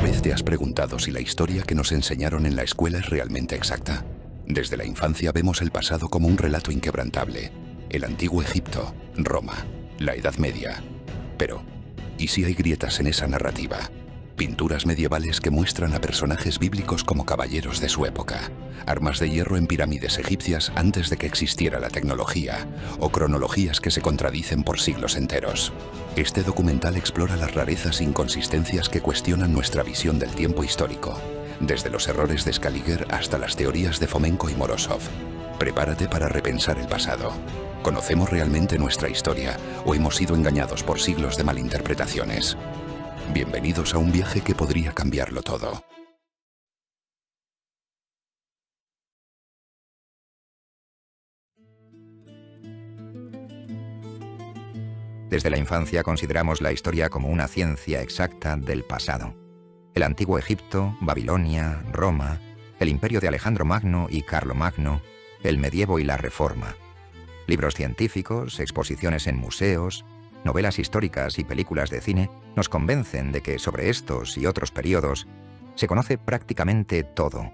vez te has preguntado si la historia que nos enseñaron en la escuela es realmente exacta? Desde la infancia vemos el pasado como un relato inquebrantable. El antiguo Egipto, Roma, la Edad Media. Pero, ¿y si hay grietas en esa narrativa? Pinturas medievales que muestran a personajes bíblicos como caballeros de su época, armas de hierro en pirámides egipcias antes de que existiera la tecnología, o cronologías que se contradicen por siglos enteros. Este documental explora las rarezas e inconsistencias que cuestionan nuestra visión del tiempo histórico, desde los errores de Scaliger hasta las teorías de Fomenko y Morozov. Prepárate para repensar el pasado. ¿Conocemos realmente nuestra historia o hemos sido engañados por siglos de malinterpretaciones? Bienvenidos a un viaje que podría cambiarlo todo. Desde la infancia consideramos la historia como una ciencia exacta del pasado. El antiguo Egipto, Babilonia, Roma, el imperio de Alejandro Magno y Carlomagno, el medievo y la Reforma. Libros científicos, exposiciones en museos, novelas históricas y películas de cine nos convencen de que sobre estos y otros periodos se conoce prácticamente todo,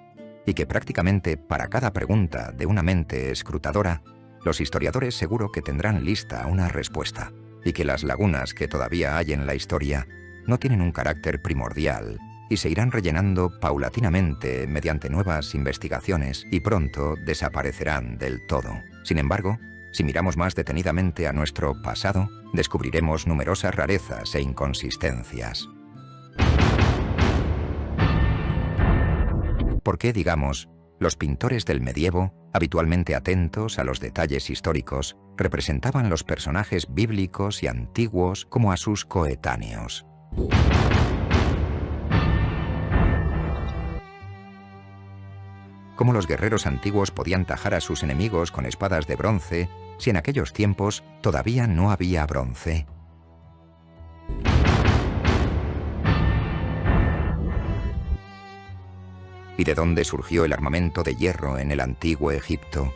y que prácticamente para cada pregunta de una mente escrutadora, los historiadores seguro que tendrán lista una respuesta, y que las lagunas que todavía hay en la historia no tienen un carácter primordial y se irán rellenando paulatinamente mediante nuevas investigaciones y pronto desaparecerán del todo. Sin embargo, si miramos más detenidamente a nuestro pasado, descubriremos numerosas rarezas e inconsistencias. ¿Por qué, digamos, los pintores del medievo, habitualmente atentos a los detalles históricos, representaban los personajes bíblicos y antiguos como a sus coetáneos? ¿Cómo los guerreros antiguos podían tajar a sus enemigos con espadas de bronce si en aquellos tiempos todavía no había bronce? ¿Y de dónde surgió el armamento de hierro en el antiguo Egipto?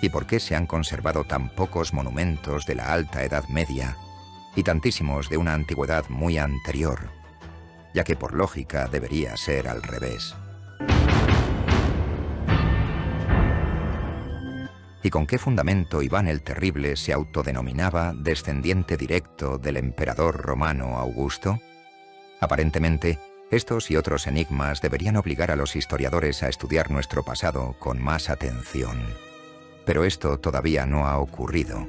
¿Y por qué se han conservado tan pocos monumentos de la Alta Edad Media y tantísimos de una antigüedad muy anterior, ya que por lógica debería ser al revés? ¿Y con qué fundamento Iván el Terrible se autodenominaba descendiente directo del emperador romano Augusto? Aparentemente, estos y otros enigmas deberían obligar a los historiadores a estudiar nuestro pasado con más atención. Pero esto todavía no ha ocurrido,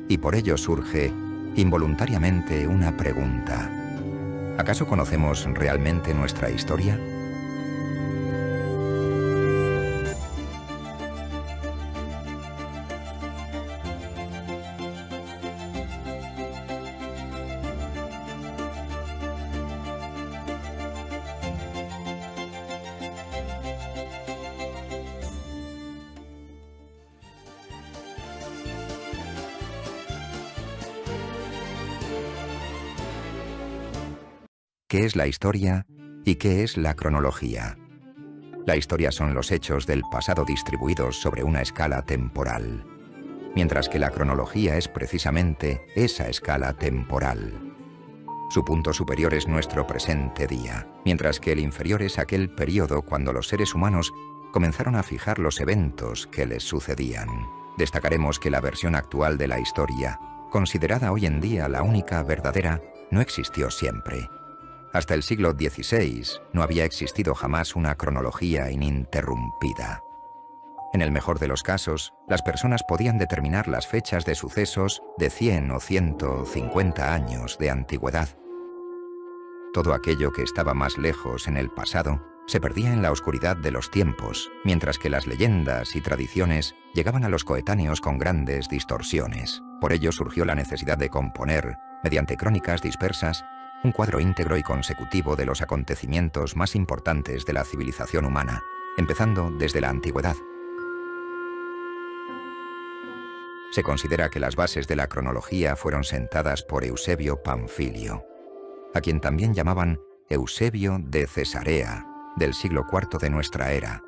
y por ello surge involuntariamente una pregunta. ¿Acaso conocemos realmente nuestra historia? ¿Qué es la historia y qué es la cronología? La historia son los hechos del pasado distribuidos sobre una escala temporal, mientras que la cronología es precisamente esa escala temporal. Su punto superior es nuestro presente día, mientras que el inferior es aquel periodo cuando los seres humanos comenzaron a fijar los eventos que les sucedían. Destacaremos que la versión actual de la historia, considerada hoy en día la única verdadera, no existió siempre. Hasta el siglo XVI no había existido jamás una cronología ininterrumpida. En el mejor de los casos, las personas podían determinar las fechas de sucesos de 100 o 150 años de antigüedad. Todo aquello que estaba más lejos en el pasado se perdía en la oscuridad de los tiempos, mientras que las leyendas y tradiciones llegaban a los coetáneos con grandes distorsiones. Por ello surgió la necesidad de componer, mediante crónicas dispersas, un cuadro íntegro y consecutivo de los acontecimientos más importantes de la civilización humana, empezando desde la antigüedad. Se considera que las bases de la cronología fueron sentadas por Eusebio Panfilio, a quien también llamaban Eusebio de Cesarea, del siglo IV de nuestra era,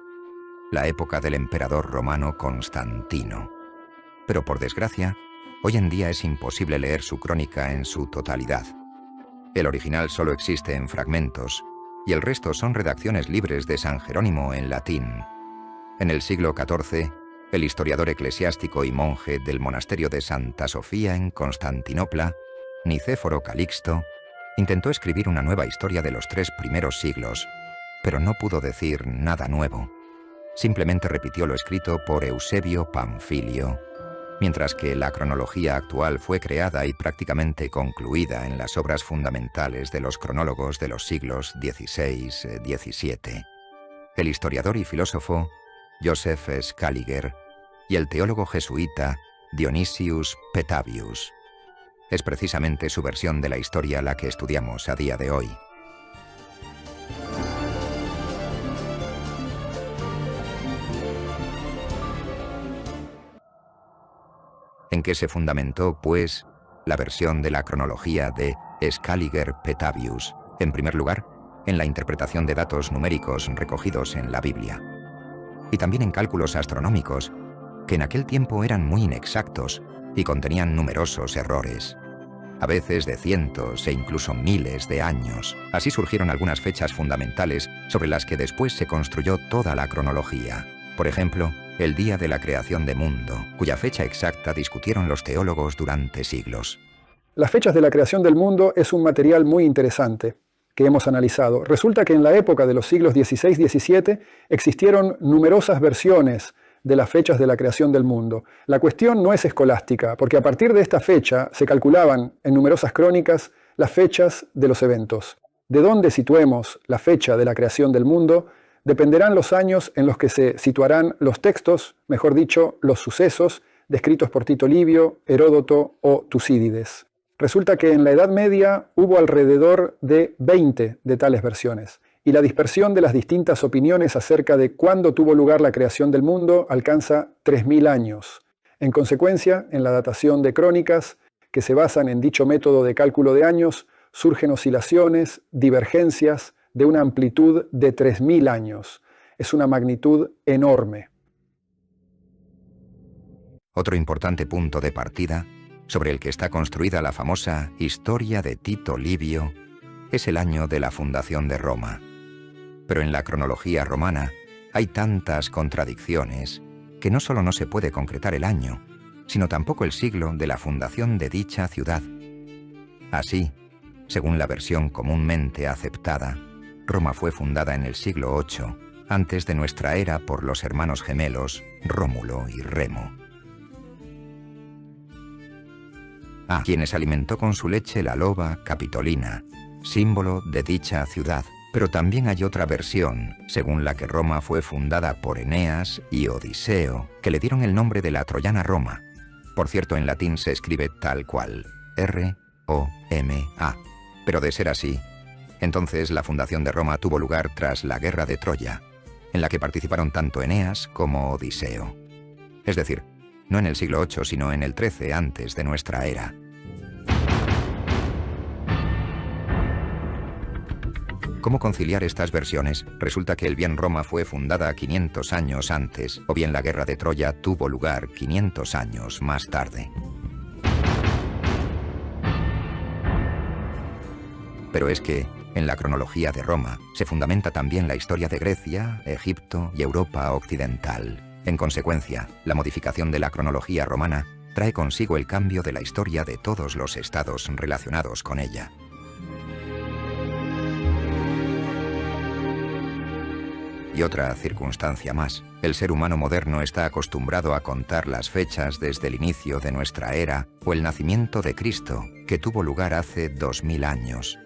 la época del emperador romano Constantino. Pero por desgracia, Hoy en día es imposible leer su crónica en su totalidad. El original solo existe en fragmentos, y el resto son redacciones libres de San Jerónimo en latín. En el siglo XIV, el historiador eclesiástico y monje del monasterio de Santa Sofía en Constantinopla, Nicéforo Calixto, intentó escribir una nueva historia de los 3 primeros siglos, pero no pudo decir nada nuevo. Simplemente repitió lo escrito por Eusebio Panfilio, mientras que la cronología actual fue creada y prácticamente concluida en las obras fundamentales de los cronólogos de los siglos XVI-XVII, el historiador y filósofo Joseph Scaliger y el teólogo jesuita Dionysius Petavius. Es precisamente su versión de la historia la que estudiamos a día de hoy. ¿En qué se fundamentó, pues, la versión de la cronología de Scaliger Petavius? En primer lugar, en la interpretación de datos numéricos recogidos en la Biblia. Y también en cálculos astronómicos, que en aquel tiempo eran muy inexactos y contenían numerosos errores, a veces de cientos e incluso miles de años. Así surgieron algunas fechas fundamentales sobre las que después se construyó toda la cronología. Por ejemplo, el día de la creación del mundo, cuya fecha exacta discutieron los teólogos durante siglos. Las fechas de la creación del mundo es un material muy interesante que hemos analizado. Resulta que en la época de los siglos XVI y XVII existieron numerosas versiones de las fechas de la creación del mundo. La cuestión no es escolástica, porque a partir de esta fecha se calculaban en numerosas crónicas las fechas de los eventos. De dónde situemos la fecha de la creación del mundo dependerán los años en los que se situarán los textos, mejor dicho, los sucesos, descritos por Tito Livio, Heródoto o Tucídides. Resulta que en la Edad Media hubo alrededor de 20 de tales versiones, y la dispersión de las distintas opiniones acerca de cuándo tuvo lugar la creación del mundo alcanza 3000 años. En consecuencia, en la datación de crónicas, que se basan en dicho método de cálculo de años, surgen oscilaciones, divergencias, de una amplitud de 3000 años. Es una magnitud enorme. Otro importante punto de partida, sobre el que está construida la famosa Historia de Tito Livio, es el año de la fundación de Roma. Pero en la cronología romana hay tantas contradicciones que no solo no se puede concretar el año, sino tampoco el siglo de la fundación de dicha ciudad. Así, según la versión comúnmente aceptada, Roma fue fundada en el siglo VIII, antes de nuestra era, por los hermanos gemelos Rómulo y Remo, a quienes alimentó con su leche la loba Capitolina, símbolo de dicha ciudad. Pero también hay otra versión, según la que Roma fue fundada por Eneas y Odiseo, que le dieron el nombre de la troyana Roma. Por cierto, en latín se escribe tal cual, R-O-M-A. Pero de ser así, entonces la fundación de Roma tuvo lugar tras la guerra de Troya, en la que participaron tanto Eneas como Odiseo. Es decir, no en el siglo VIII, sino en el XIII antes de nuestra era. ¿Cómo conciliar estas versiones? Resulta que el bien Roma fue fundada 500 años antes, o bien la guerra de Troya tuvo lugar 500 años más tarde. Pero es que, en la cronología de Roma, se fundamenta también la historia de Grecia, Egipto y Europa occidental. En consecuencia, la modificación de la cronología romana trae consigo el cambio de la historia de todos los estados relacionados con ella. Y otra circunstancia más, el ser humano moderno está acostumbrado a contar las fechas desde el inicio de nuestra era o el nacimiento de Cristo, que tuvo lugar hace 2000 años.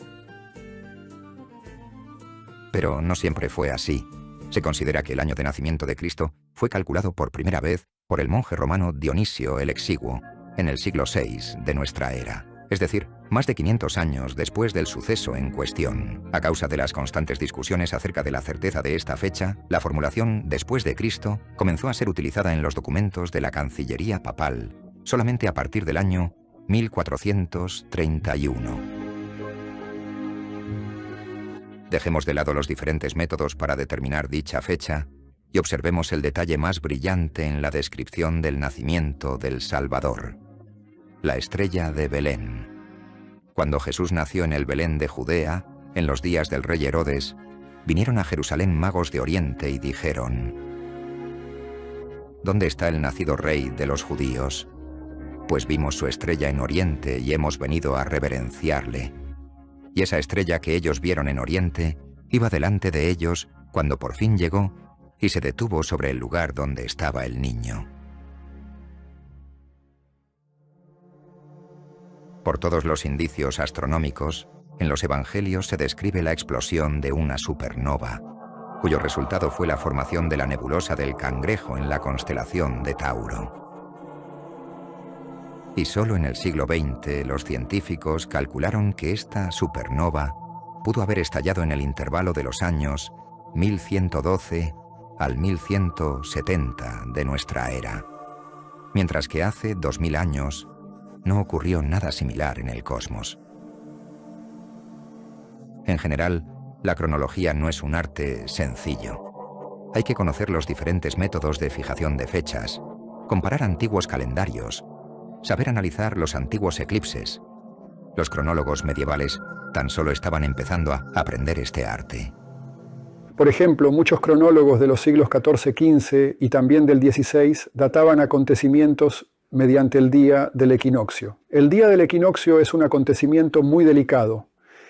Pero no siempre fue así. Se considera que el año de nacimiento de Cristo fue calculado por primera vez por el monje romano Dionisio el Exiguo, en el siglo VI de nuestra era, es decir, más de 500 años después del suceso en cuestión. A causa de las constantes discusiones acerca de la certeza de esta fecha, la formulación «después de Cristo» comenzó a ser utilizada en los documentos de la Cancillería papal solamente a partir del año 1431. Dejemos de lado los diferentes métodos para determinar dicha fecha y observemos el detalle más brillante en la descripción del nacimiento del Salvador. la estrella de Belén. Cuando Jesús nació en el Belén de Judea, en los días del rey Herodes, vinieron a Jerusalén magos de Oriente y dijeron: ¿Dónde está el nacido rey de los judíos? Pues vimos su estrella en Oriente y hemos venido a reverenciarle. Y esa estrella que ellos vieron en Oriente iba delante de ellos cuando por fin llegó y se detuvo sobre el lugar donde estaba el niño. Por todos los indicios astronómicos, en los evangelios se describe la explosión de una supernova, cuyo resultado fue la formación de la nebulosa del Cangrejo en la constelación de Tauro. Y solo en el siglo XX los científicos calcularon que esta supernova pudo haber estallado en el intervalo de los años 1112 al 1170 de nuestra era, mientras que hace 2000 años no ocurrió nada similar en el cosmos. En general, la cronología no es un arte sencillo. Hay que conocer los diferentes métodos de fijación de fechas, comparar antiguos calendarios, saber analizar los antiguos eclipses. Los cronólogos medievales tan solo estaban empezando a aprender este arte. Por ejemplo, muchos cronólogos de los siglos XIV-XV y también del XVI databan acontecimientos mediante el día del equinoccio. El día del equinoccio es un acontecimiento muy delicado.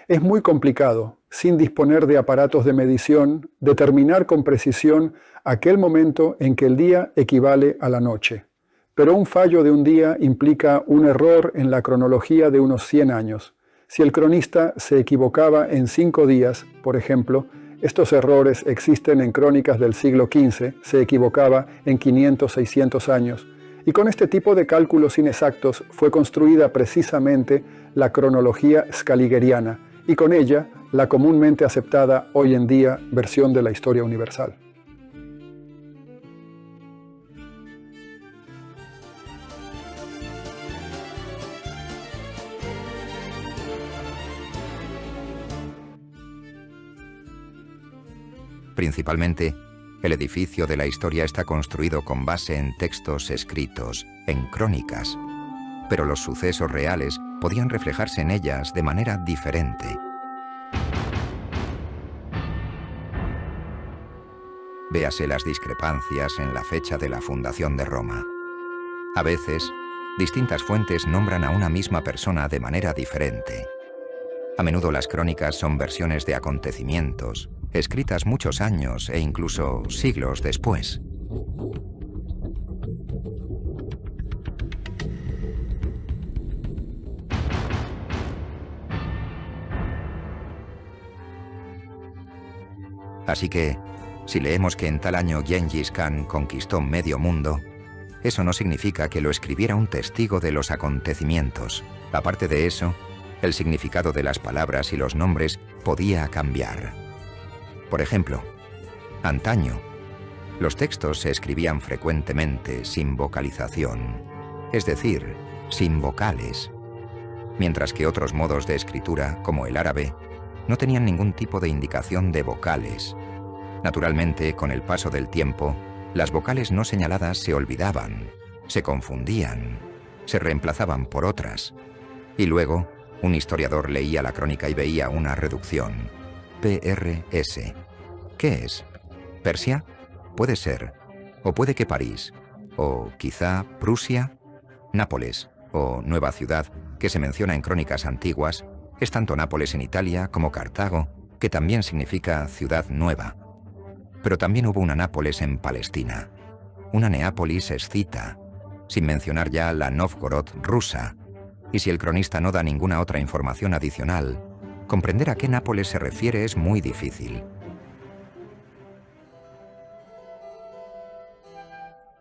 Es muy complicado, sin disponer de aparatos de medición, determinar con precisión aquel momento en que el día equivale a la noche. Pero un fallo de un día implica un error en la cronología de unos 100 años. Si el cronista se equivocaba en 5 días, por ejemplo, estos errores existen en crónicas del siglo XV, se equivocaba en 500, 600 años, y con este tipo de cálculos inexactos fue construida precisamente la cronología scaligeriana, y con ella la comúnmente aceptada hoy en día versión de la historia universal. Principalmente, el edificio de la historia está construido con base en textos escritos, en crónicas, pero los sucesos reales podían reflejarse en ellas de manera diferente. Véase las discrepancias en la fecha de la fundación de Roma. A veces, distintas fuentes nombran a una misma persona de manera diferente. A menudo las crónicas son versiones de acontecimientos, escritas muchos años e incluso siglos después. Así que, si leemos que en tal año Gengis Khan conquistó medio mundo, eso no significa que lo escribiera un testigo de los acontecimientos. Aparte de eso, el significado de las palabras y los nombres podía cambiar. Por ejemplo, antaño, los textos se escribían frecuentemente sin vocalización, es decir, sin vocales, mientras que otros modos de escritura, como el árabe, no tenían ningún tipo de indicación de vocales. Naturalmente, con el paso del tiempo, las vocales no señaladas se olvidaban, se confundían, se reemplazaban por otras, y luego un historiador leía la crónica y veía una reducción, PRS. ¿Qué es? ¿Persia? Puede ser. O puede que París. O quizá Prusia. Nápoles, o Nueva Ciudad, que se menciona en crónicas antiguas, es tanto Nápoles en Italia como Cartago, que también significa ciudad nueva. Pero también hubo una Nápoles en Palestina, una Neápolis escita, sin mencionar ya la Novgorod rusa. Y si el cronista no da ninguna otra información adicional, comprender a qué Nápoles se refiere es muy difícil.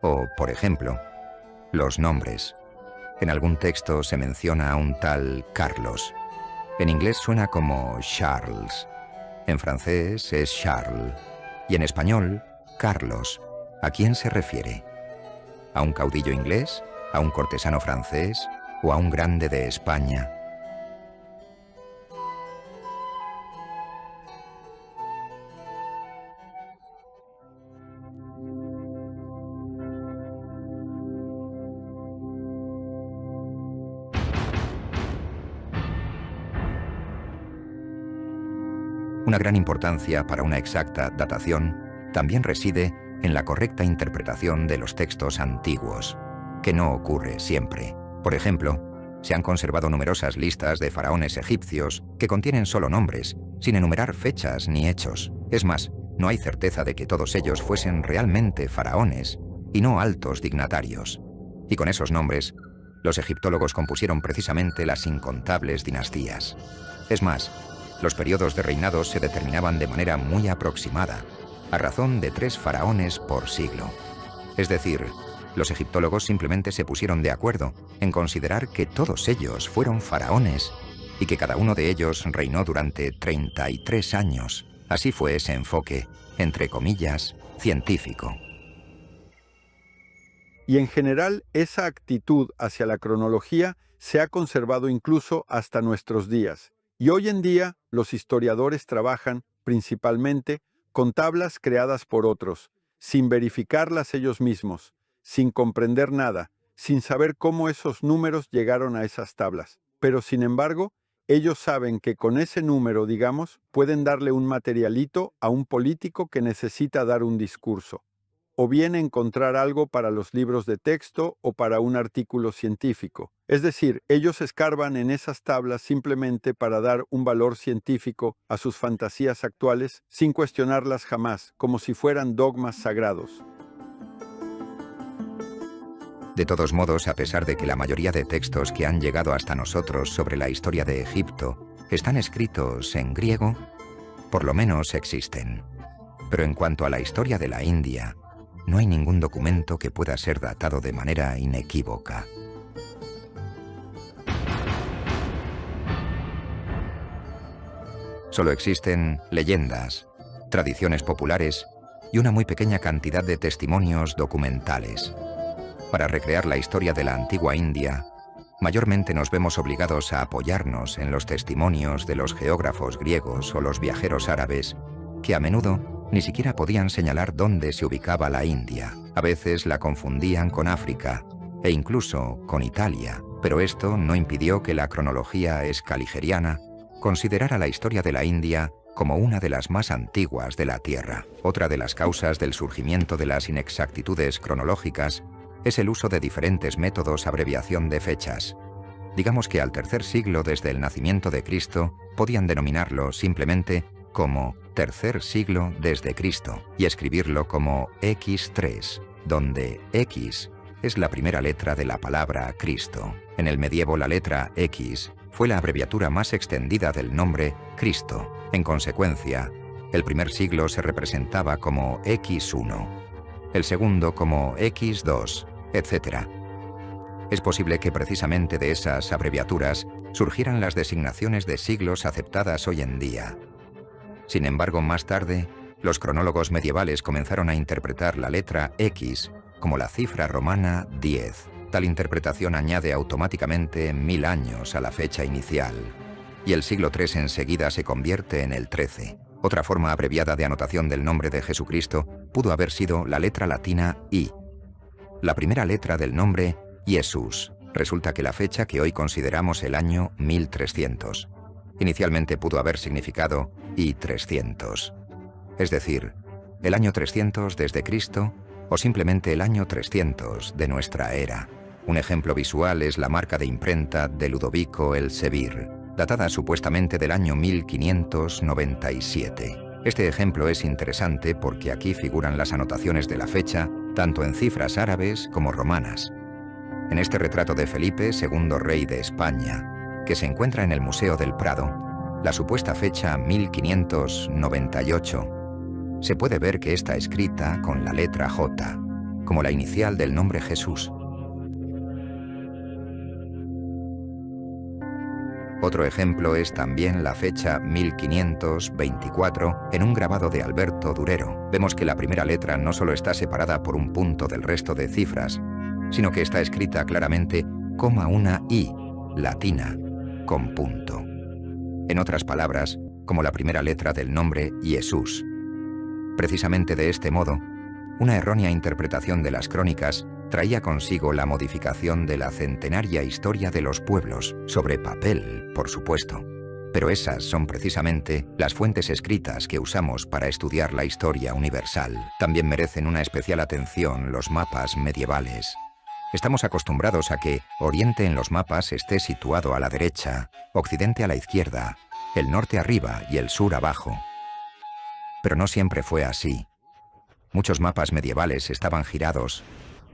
O, por ejemplo, los nombres. En algún texto se menciona a un tal Carlos. En inglés suena como Charles. En francés es Charles. Y en español, Carlos. ¿A quién se refiere? ¿A un caudillo inglés? ¿A un cortesano francés? ¿O a un grande de España? Una gran importancia para una exacta datación también reside en la correcta interpretación de los textos antiguos, que no ocurre siempre. Por ejemplo, se han conservado numerosas listas de faraones egipcios que contienen solo nombres, sin enumerar fechas ni hechos. Es más, no hay certeza de que todos ellos fuesen realmente faraones y no altos dignatarios. Y con esos nombres, los egiptólogos compusieron precisamente las incontables dinastías. Es más, los periodos de reinado se determinaban de manera muy aproximada, a razón de 3 faraones por siglo. Es decir, los egiptólogos simplemente se pusieron de acuerdo en considerar que todos ellos fueron faraones y que cada uno de ellos reinó durante 33 años. Así fue ese enfoque, entre comillas, científico. Y en general, esa actitud hacia la cronología se ha conservado incluso hasta nuestros días. Y hoy en día, los historiadores trabajan, principalmente, con tablas creadas por otros, sin verificarlas ellos mismos, sin comprender nada, sin saber cómo esos números llegaron a esas tablas. Pero, sin embargo, ellos saben que con ese número, digamos, pueden darle un materialito a un político que necesita dar un discurso, o bien encontrar algo para los libros de texto o para un artículo científico. Es decir, ellos escarban en esas tablas simplemente para dar un valor científico a sus fantasías actuales sin cuestionarlas jamás, como si fueran dogmas sagrados. De todos modos, a pesar de que la mayoría de textos que han llegado hasta nosotros sobre la historia de Egipto están escritos en griego, por lo menos existen. Pero en cuanto a la historia de la India, no hay ningún documento que pueda ser datado de manera inequívoca. Solo existen leyendas, tradiciones populares y una muy pequeña cantidad de testimonios documentales. Para recrear la historia de la antigua India, mayormente nos vemos obligados a apoyarnos en los testimonios de los geógrafos griegos o los viajeros árabes, que a menudo ni siquiera podían señalar dónde se ubicaba la India. A veces la confundían con África e incluso con Italia, pero esto no impidió que la cronología escaligeriana considerara la historia de la India como una de las más antiguas de la Tierra. Otra de las causas del surgimiento de las inexactitudes cronológicas es el uso de diferentes métodos de abreviación de fechas. Digamos que al tercer siglo desde el nacimiento de Cristo podían denominarlo simplemente como tercer siglo desde Cristo y escribirlo como X3, donde X es la primera letra de la palabra Cristo. En el medievo la letra X fue la abreviatura más extendida del nombre Cristo. En consecuencia, el primer siglo se representaba como X1, el segundo como X2, etc. Es posible que precisamente de esas abreviaturas surgieran las designaciones de siglos aceptadas hoy en día. Sin embargo, más tarde, los cronólogos medievales comenzaron a interpretar la letra X como la cifra romana 10. Tal interpretación añade automáticamente 1000 años a la fecha inicial, y el siglo III enseguida se convierte en el 13. Otra forma abreviada de anotación del nombre de Jesucristo pudo haber sido la letra latina I. La primera letra del nombre, Jesús. Resulta que la fecha que hoy consideramos el año 1300. Inicialmente pudo haber significado I300, es decir, el año 300 desde Cristo o simplemente el año 300 de nuestra era. Un ejemplo visual es la marca de imprenta de Ludovico el Sevir, datada supuestamente del año 1597. Este ejemplo es interesante porque aquí figuran las anotaciones de la fecha tanto en cifras árabes como romanas. En este retrato de Felipe, segundo rey de España, que se encuentra en el Museo del Prado, la supuesta fecha 1598, se puede ver que está escrita con la letra J, como la inicial del nombre Jesús. Otro ejemplo es también la fecha 1524 en un grabado de Alberto Durero. Vemos que la primera letra no solo está separada por un punto del resto de cifras, sino que está escrita claramente como una I latina, con punto. En otras palabras, como la primera letra del nombre Jesús. Precisamente de este modo, una errónea interpretación de las crónicas traía consigo la modificación de la centenaria historia de los pueblos, sobre papel, por supuesto, Pero esas son precisamente las fuentes escritas que usamos para estudiar la historia universal. También merecen una especial atención los mapas medievales. Estamos acostumbrados a que Oriente en los mapas esté situado a la derecha, Occidente a la izquierda, el norte arriba y el sur abajo. Pero no siempre fue así. Muchos mapas medievales estaban girados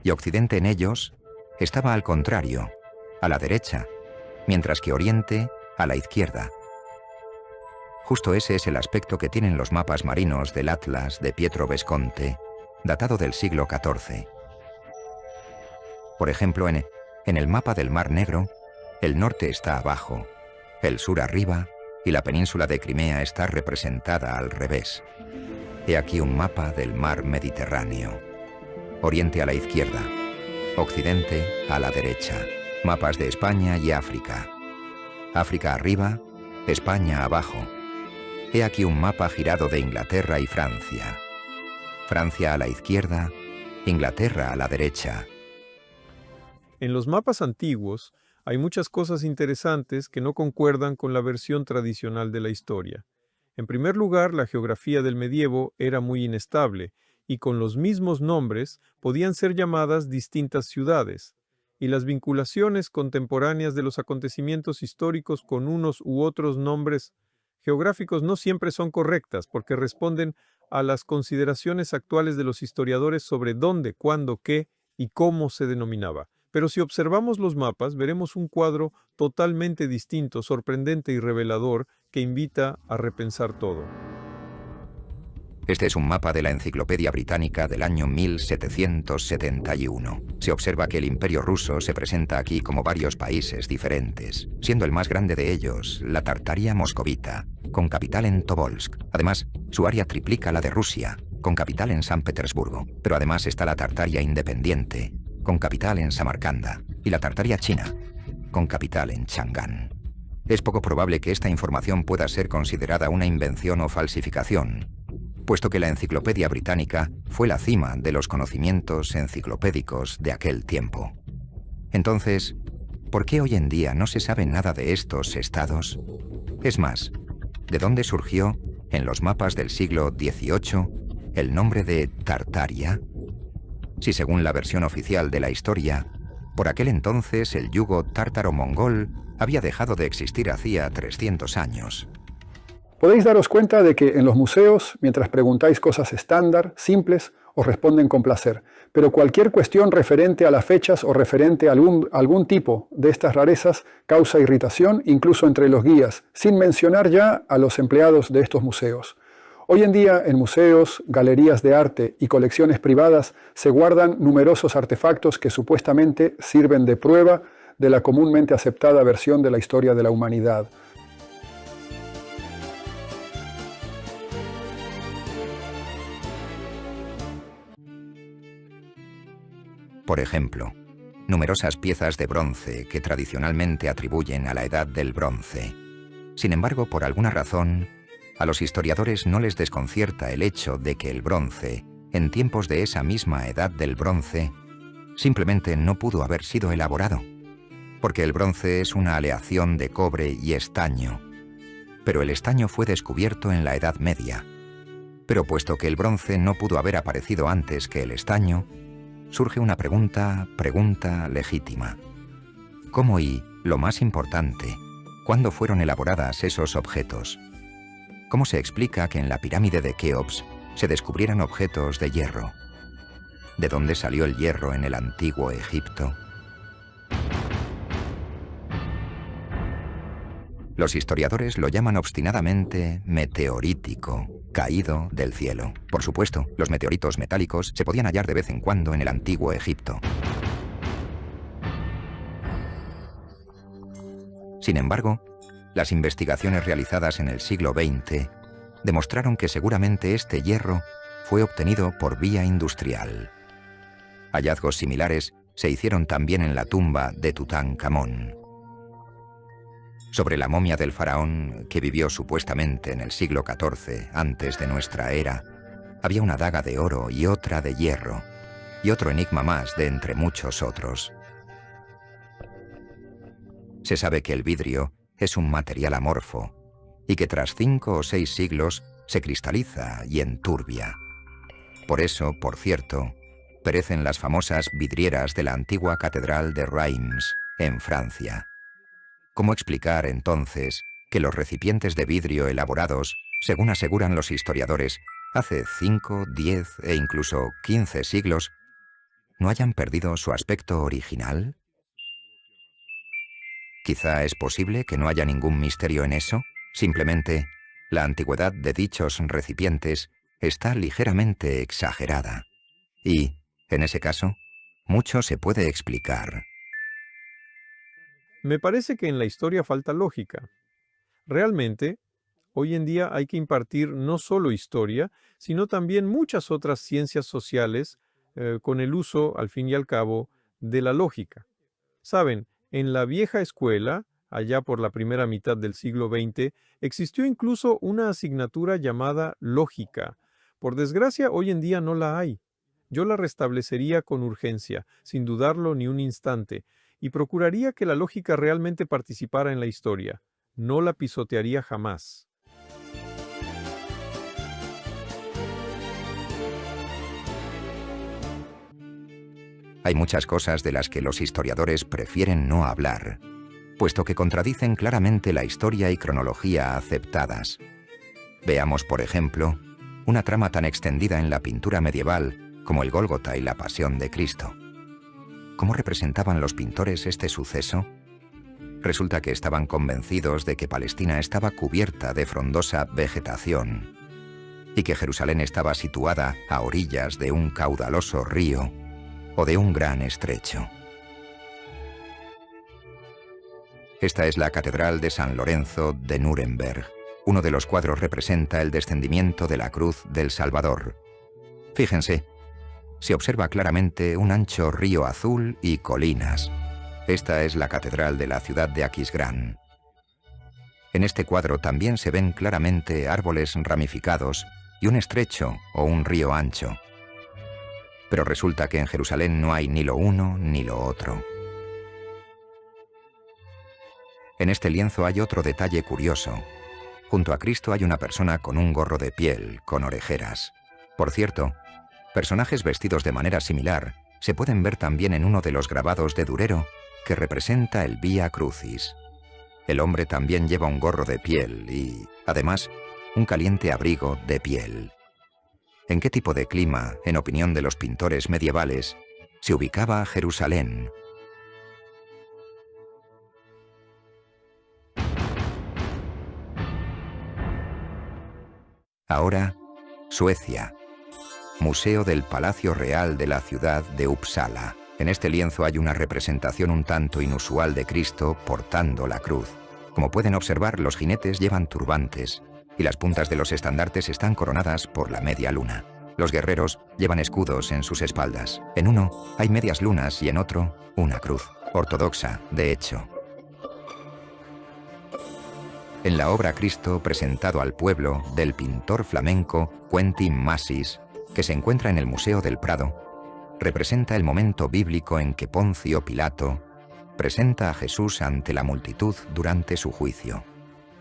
y Occidente en ellos estaba al contrario, a la derecha, mientras que Oriente a la izquierda. Justo ese es el aspecto que tienen los mapas marinos del Atlas de Pietro Visconti, datado del siglo XIV. Por ejemplo, en el mapa del Mar Negro, el norte está abajo, el sur arriba y la península de Crimea está representada al revés. He aquí un mapa del mar Mediterráneo. Oriente a la izquierda, Occidente a la derecha. Mapas de España y África. África arriba, España abajo. He aquí un mapa girado de Inglaterra y Francia. Francia a la izquierda, Inglaterra a la derecha. En los mapas antiguos hay muchas cosas interesantes que no concuerdan con la versión tradicional de la historia. En primer lugar, la geografía del medievo era muy inestable y con los mismos nombres podían ser llamadas distintas ciudades, y las vinculaciones contemporáneas de los acontecimientos históricos con unos u otros nombres geográficos no siempre son correctas porque responden a las consideraciones actuales de los historiadores sobre dónde, cuándo, qué y cómo se denominaba. Pero si observamos los mapas, veremos un cuadro totalmente distinto, sorprendente y revelador que invita a repensar todo. Este es un mapa de la Enciclopedia Británica del año 1771. Se observa que el Imperio ruso se presenta aquí como varios países diferentes, siendo el más grande de ellos la Tartaria moscovita, con capital en Tobolsk. Además, su área triplica la de Rusia, con capital en San Petersburgo. Pero además está la Tartaria independiente, con capital en Samarcanda, y la Tartaria china, con capital en Chang'an. Es poco probable que esta información pueda ser considerada una invención o falsificación, puesto que la Enciclopedia Británica fue la cima de los conocimientos enciclopédicos de aquel tiempo. Entonces, ¿por qué hoy en día no se sabe nada de estos estados? Es más, ¿de dónde surgió, en los mapas del siglo XVIII, el nombre de Tartaria? Si según la versión oficial de la historia, por aquel entonces el yugo tártaro-mongol había dejado de existir hacía 300 años. Podéis daros cuenta de que en los museos, mientras preguntáis cosas estándar, simples, os responden con placer. Pero cualquier cuestión referente a las fechas o referente a algún tipo de estas rarezas causa irritación incluso entre los guías, sin mencionar ya a los empleados de estos museos. Hoy en día, en museos, galerías de arte y colecciones privadas se guardan numerosos artefactos que supuestamente sirven de prueba de la comúnmente aceptada versión de la historia de la humanidad. Por ejemplo, numerosas piezas de bronce que tradicionalmente atribuyen a la Edad del Bronce. Sin embargo, por alguna razón, a los historiadores no les desconcierta el hecho de que el bronce, en tiempos de esa misma Edad del Bronce, simplemente no pudo haber sido elaborado, porque el bronce es una aleación de cobre y estaño, pero el estaño fue descubierto en la Edad Media. Pero puesto que el bronce no pudo haber aparecido antes que el estaño, surge una pregunta legítima. ¿Cómo y, lo más importante, cuándo fueron elaboradas esos objetos? ¿Cómo se explica que en la pirámide de Keops se descubrieran objetos de hierro? ¿De dónde salió el hierro en el antiguo Egipto? Los historiadores lo llaman obstinadamente meteorítico, caído del cielo. Por supuesto, los meteoritos metálicos se podían hallar de vez en cuando en el antiguo Egipto. Sin embargo, las investigaciones realizadas en el siglo XX demostraron que seguramente este hierro fue obtenido por vía industrial. Hallazgos similares se hicieron también en la tumba de Tutankamón. Sobre la momia del faraón, que vivió supuestamente en el siglo XIV antes de nuestra era, había una daga de oro y otra de hierro, y otro enigma más de entre muchos otros. Se sabe que el vidrio es un material amorfo, y que tras 5 o 6 siglos se cristaliza y enturbia. Por eso, por cierto, perecen las famosas vidrieras de la antigua catedral de Reims, en Francia. ¿Cómo explicar, entonces, que los recipientes de vidrio elaborados, según aseguran los historiadores, hace 5, 10 e incluso 15 siglos, no hayan perdido su aspecto original? Quizá es posible que no haya ningún misterio en eso, simplemente la antigüedad de dichos recipientes está ligeramente exagerada. Y, en ese caso, mucho se puede explicar. Me parece que en la historia falta lógica. Realmente, hoy en día hay que impartir no solo historia, sino también muchas otras ciencias sociales con el uso, al fin y al cabo, de la lógica. Saben, en la vieja escuela, allá por la primera mitad del siglo XX, existió incluso una asignatura llamada lógica. Por desgracia, hoy en día no la hay. Yo la restablecería con urgencia, sin dudarlo ni un instante, y procuraría que la lógica realmente participara en la historia. No la pisotearía jamás. Hay muchas cosas de las que los historiadores prefieren no hablar, puesto que contradicen claramente la historia y cronología aceptadas. Veamos, por ejemplo, una trama tan extendida en la pintura medieval como el Gólgota y la Pasión de Cristo. ¿Cómo representaban los pintores este suceso? Resulta que estaban convencidos de que Palestina estaba cubierta de frondosa vegetación y que Jerusalén estaba situada a orillas de un caudaloso río o de un gran estrecho. Esta es la Catedral de San Lorenzo de Nuremberg. Uno de los cuadros representa el descendimiento de la cruz del Salvador. Fíjense, se observa claramente un ancho río azul y colinas. Esta es la catedral de la ciudad de Aquisgrán. En este cuadro también se ven claramente árboles ramificados y un estrecho o un río ancho. Pero resulta que en Jerusalén no hay ni lo uno ni lo otro. En este lienzo hay otro detalle curioso. Junto a Cristo hay una persona con un gorro de piel, con orejeras. Por cierto, personajes vestidos de manera similar se pueden ver también en uno de los grabados de Durero que representa el Vía Crucis. El hombre también lleva un gorro de piel y, además, un caliente abrigo de piel. ¿En qué tipo de clima, en opinión de los pintores medievales, se ubicaba Jerusalén? Ahora, Suecia. Museo del Palacio Real de la ciudad de Uppsala. En este lienzo hay una representación un tanto inusual de Cristo portando la cruz. Como pueden observar, los jinetes llevan turbantes y las puntas de los estandartes están coronadas por la media luna. Los guerreros llevan escudos en sus espaldas. En uno hay medias lunas y en otro una cruz, ortodoxa, de hecho. En la obra Cristo presentado al pueblo del pintor flamenco Quentin Massys, que se encuentra en el Museo del Prado, representa el momento bíblico en que Poncio Pilato presenta a Jesús ante la multitud durante su juicio.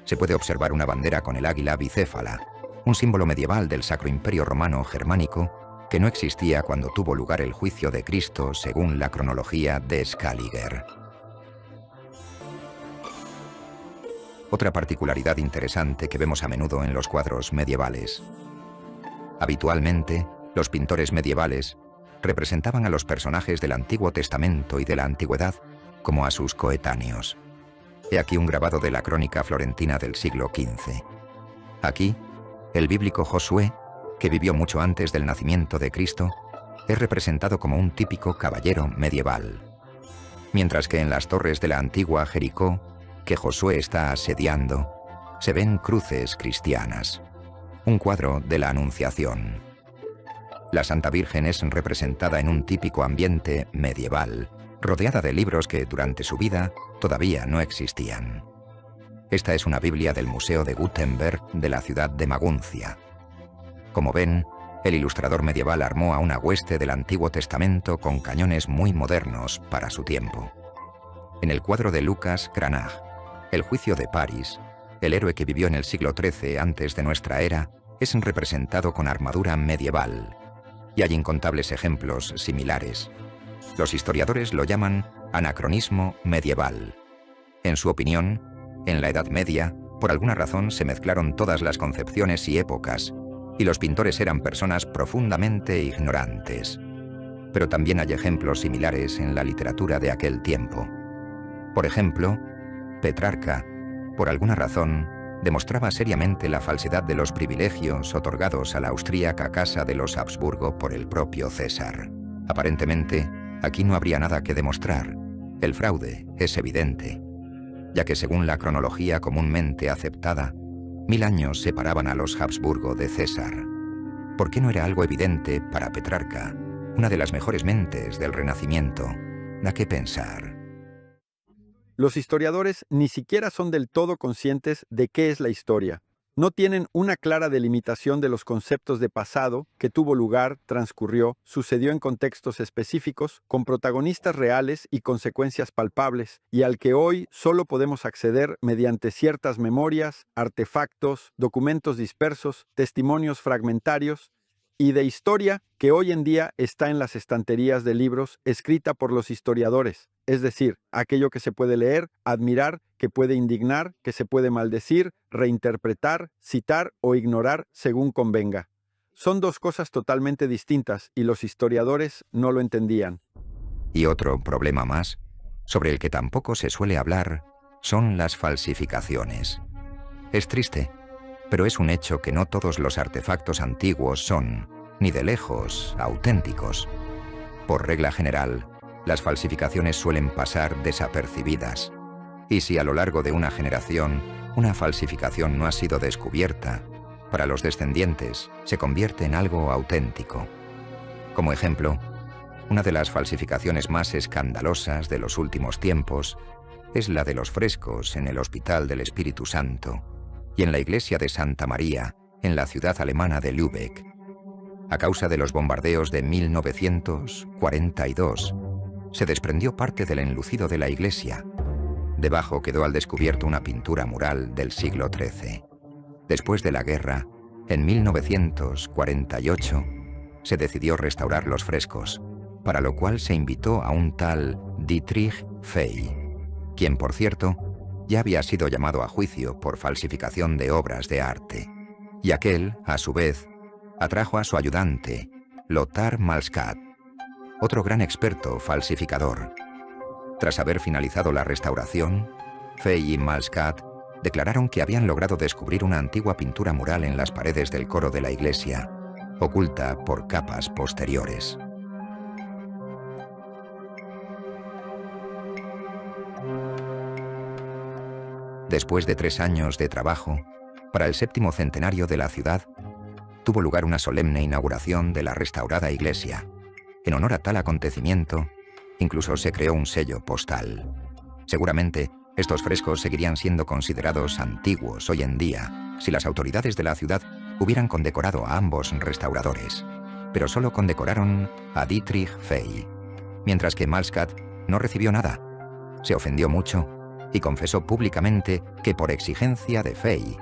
Se puede observar una bandera con el águila bicéfala, un símbolo medieval del Sacro Imperio Romano Germánico que no existía cuando tuvo lugar el juicio de Cristo según la cronología de Scaliger. Otra particularidad interesante que vemos a menudo en los cuadros medievales. Habitualmente, los pintores medievales representaban a los personajes del Antiguo Testamento y de la Antigüedad como a sus coetáneos. He aquí un grabado de la crónica florentina del siglo XV. Aquí, el bíblico Josué, que vivió mucho antes del nacimiento de Cristo, es representado como un típico caballero medieval. Mientras que en las torres de la antigua Jericó, que Josué está asediando, se ven cruces cristianas. Un cuadro de la Anunciación. La Santa Virgen es representada en un típico ambiente medieval, rodeada de libros que durante su vida todavía no existían. Esta es una Biblia del Museo de Gutenberg de la ciudad de Maguncia. Como ven, el ilustrador medieval armó a una hueste del Antiguo Testamento con cañones muy modernos para su tiempo. En el cuadro de Lucas Cranach, El juicio de París, El héroe que vivió en el siglo XIII antes de nuestra era es representado con armadura medieval, y hay incontables ejemplos similares. Los historiadores lo llaman anacronismo medieval. En su opinión, en la Edad Media, por alguna razón se mezclaron todas las concepciones y épocas, y los pintores eran personas profundamente ignorantes. Pero también hay ejemplos similares en la literatura de aquel tiempo. Por ejemplo, Petrarca, por alguna razón, demostraba seriamente la falsedad de los privilegios otorgados a la austríaca casa de los Habsburgo por el propio César. Aparentemente, aquí no habría nada que demostrar. El fraude es evidente, ya que según la cronología comúnmente aceptada, 1000 años separaban a los Habsburgo de César. ¿Por qué no era algo evidente para Petrarca, una de las mejores mentes del Renacimiento? Da que pensar. Los historiadores ni siquiera son del todo conscientes de qué es la historia. No tienen una clara delimitación de los conceptos de pasado que tuvo lugar, transcurrió, sucedió en contextos específicos, con protagonistas reales y consecuencias palpables, y al que hoy solo podemos acceder mediante ciertas memorias, artefactos, documentos dispersos, testimonios fragmentarios, y de historia que hoy en día está en las estanterías de libros escrita por los historiadores, es decir, aquello que se puede leer, admirar, que puede indignar, que se puede maldecir, reinterpretar, citar o ignorar según convenga. Son dos cosas totalmente distintas y los historiadores no lo entendían. Y otro problema más, sobre el que tampoco se suele hablar, son las falsificaciones. Es triste, pero es un hecho que no todos los artefactos antiguos son, ni de lejos, auténticos. Por regla general, las falsificaciones suelen pasar desapercibidas. Y si a lo largo de una generación una falsificación no ha sido descubierta, para los descendientes se convierte en algo auténtico. Como ejemplo, una de las falsificaciones más escandalosas de los últimos tiempos es la de los frescos en el Hospital del Espíritu Santo y en la iglesia de Santa María, en la ciudad alemana de Lübeck. A causa de los bombardeos de 1942, se desprendió parte del enlucido de la iglesia. Debajo quedó al descubierto una pintura mural del siglo XIII. Después de la guerra, en 1948, se decidió restaurar los frescos, para lo cual se invitó a un tal Dietrich Fey, quien, por cierto, ya había sido llamado a juicio por falsificación de obras de arte. Y aquel, a su vez, atrajo a su ayudante, Lothar Malskatt, otro gran experto falsificador. Tras haber finalizado la restauración, Fey y Malskatt declararon que habían logrado descubrir una antigua pintura mural en las paredes del coro de la iglesia, oculta por capas posteriores. Después de 3 años de trabajo, para el 7º centenario de la ciudad, tuvo lugar una solemne inauguración de la restaurada iglesia. En honor a tal acontecimiento, incluso se creó un sello postal. Seguramente, estos frescos seguirían siendo considerados antiguos hoy en día si las autoridades de la ciudad hubieran condecorado a ambos restauradores, pero solo condecoraron a Dietrich Fey, mientras que Malskatt no recibió nada. Se ofendió mucho y confesó públicamente que por exigencia de Fey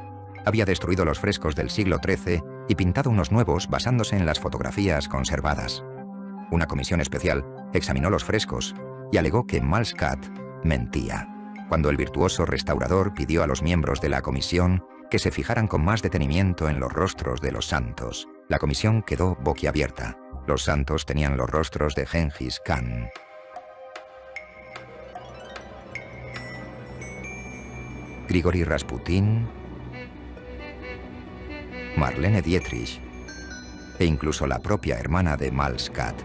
había destruido los frescos del siglo XIII y pintado unos nuevos basándose en las fotografías conservadas. Una comisión especial examinó los frescos y alegó que Malskatt mentía. Cuando el virtuoso restaurador pidió a los miembros de la comisión que se fijaran con más detenimiento en los rostros de los santos, la comisión quedó boquiabierta. Los santos tenían los rostros de Gengis Khan. Grigori Rasputin, Marlene Dietrich e incluso la propia hermana de Malskatt.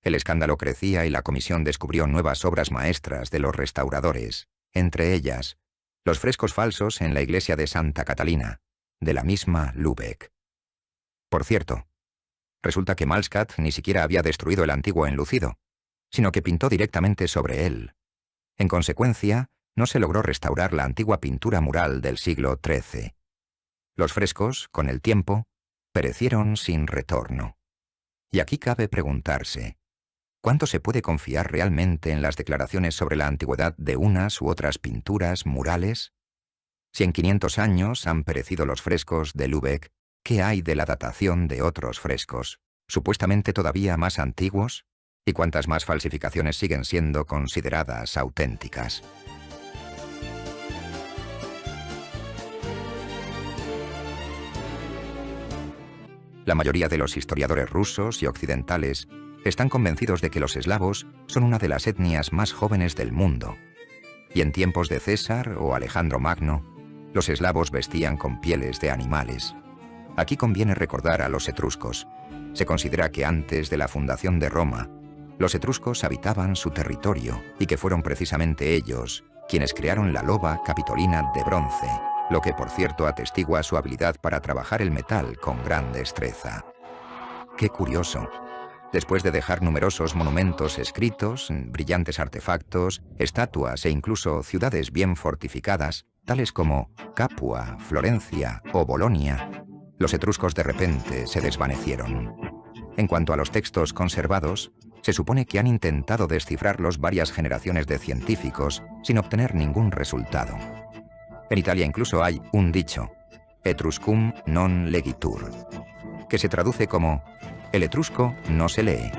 El escándalo crecía y la comisión descubrió nuevas obras maestras de los restauradores, entre ellas los frescos falsos en la iglesia de Santa Catalina, de la misma Lübeck. Por cierto, resulta que Malskatt ni siquiera había destruido el antiguo enlucido, sino que pintó directamente sobre él. En consecuencia, no se logró restaurar la antigua pintura mural del siglo XIII. Los frescos, con el tiempo, perecieron sin retorno. Y aquí cabe preguntarse, ¿cuánto se puede confiar realmente en las declaraciones sobre la antigüedad de unas u otras pinturas, murales? Si en 500 años han perecido los frescos de Lübeck, ¿qué hay de la datación de otros frescos, supuestamente todavía más antiguos? ¿Y cuántas más falsificaciones siguen siendo consideradas auténticas? La mayoría de los historiadores rusos y occidentales están convencidos de que los eslavos son una de las etnias más jóvenes del mundo. Y en tiempos de César o Alejandro Magno, los eslavos vestían con pieles de animales. Aquí conviene recordar a los etruscos. Se considera que antes de la fundación de Roma, los etruscos habitaban su territorio y que fueron precisamente ellos quienes crearon la loba capitolina de bronce, lo que por cierto atestigua su habilidad para trabajar el metal con gran destreza. ¡Qué curioso! Después de dejar numerosos monumentos escritos, brillantes artefactos, estatuas e incluso ciudades bien fortificadas, tales como Capua, Florencia o Bolonia, los etruscos de repente se desvanecieron. En cuanto a los textos conservados, se supone que han intentado descifrarlos varias generaciones de científicos sin obtener ningún resultado. En Italia incluso hay un dicho, Etruscum non legitur, que se traduce como el etrusco no se lee.